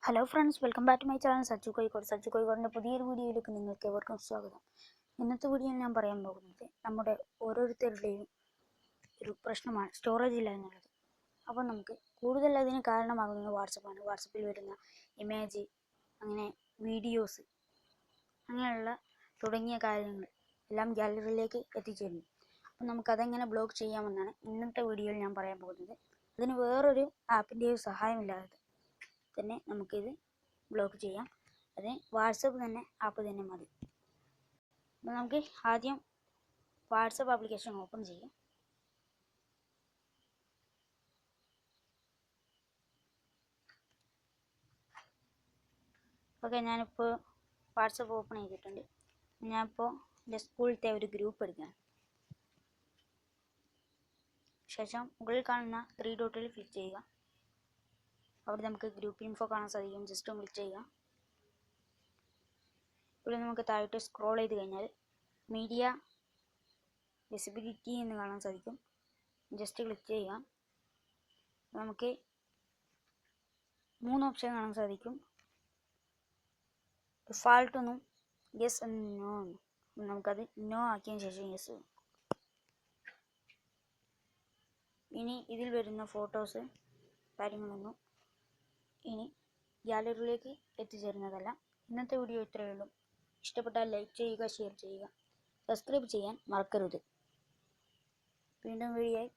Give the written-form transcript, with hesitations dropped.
Hello friends, welcome back to my channel Sachu കോഴിക്കോടിൻ്റെ പുതിയൊരു വീഡിയോയിലേക്ക് നിങ്ങൾക്ക് ഏവർക്കും സ്വാഗതം. ഇന്നത്തെ വീഡിയോയിൽ ഞാൻ പറയാൻ പോകുന്നത് നമ്മുടെ ഓരോരുത്തരുടെയും ഒരു പ്രശ്നമാണ് സ്റ്റോറേജ് ഇല്ല എന്നുള്ളത്. അപ്പോൾ നമുക്ക് കൂടുതൽ അതിന് കാരണമാകുന്നത് വാട്സപ്പാണ്. വാട്സപ്പിൽ വരുന്ന ഇമേജ്, അങ്ങനെ വീഡിയോസ്, അങ്ങനെയുള്ള തുടങ്ങിയ കാര്യങ്ങൾ എല്ലാം ഗാലറിയിലേക്ക് എത്തിച്ചേരുന്നു. അപ്പോൾ നമുക്കതെങ്ങനെ ബ്ലോക്ക് ചെയ്യാമെന്നാണ് ഇന്നത്തെ വീഡിയോയിൽ ഞാൻ പറയാൻ പോകുന്നത്. അതിന് വേറൊരു ആപ്പിൻ്റെയും സഹായമില്ലാതെ തന്നെ നമുക്കിത് ബ്ലോക്ക് ചെയ്യാം. അതിന് വാട്സപ്പ് തന്നെ ആപ്പ് തന്നെ മതി. അപ്പോൾ നമുക്ക് ആദ്യം വാട്സപ്പ് ആപ്ലിക്കേഷൻ ഓപ്പൺ ചെയ്യാം. ഓക്കെ, ഞാനിപ്പോൾ വാട്സപ്പ് ഓപ്പൺ ചെയ്തിട്ടുണ്ട്. ഞാനിപ്പോൾ എൻ്റെ സ്കൂളിലത്തെ ഒരു ഗ്രൂപ്പ് എടുക്കുകയാണ്. ശേഷം മുകളിൽ കാണുന്ന 3 ഡോട്ടിൽ ക്ലിക്ക് ചെയ്യുക. അവിടെ നമുക്ക് ഗ്രൂപ്പ് ഇൻഫോ കാണാൻ സാധിക്കും. ജസ്റ്റ് ഒന്ന് ക്ലിക്ക് ചെയ്യുക. ഇവിടെ നമുക്ക് താഴോട്ട് സ്ക്രോൾ ചെയ്ത് കഴിഞ്ഞാൽ മീഡിയ വിസിബിലിറ്റി എന്ന് കാണാൻ സാധിക്കും. ജസ്റ്റ് ക്ലിക്ക് ചെയ്യുക. നമുക്ക് 3 ഓപ്ഷൻ കാണാൻ സാധിക്കും. ഡിഫാൾട്ട് ഒന്നും യെസ് എന്നും നോ എന്നും. നമുക്കത് നോ ആക്കിയതിന് ശേഷം യെസ്. ഇനി ഇതിൽ വരുന്ന ഫോട്ടോസ് കാര്യങ്ങളൊന്നും ഇനി ഗാലറിയിലേക്ക് എത്തിച്ചേരുന്നതല്ല. ഇന്നത്തെ വീഡിയോ ഇത്രയേ ഉള്ളൂ. ഇഷ്ടപ്പെട്ടാൽ ലൈക്ക് ചെയ്യുക, ഷെയർ ചെയ്യുക, സബ്സ്ക്രൈബ് ചെയ്യാൻ മറക്കരുത്. വീണ്ടും വീഡിയോയായി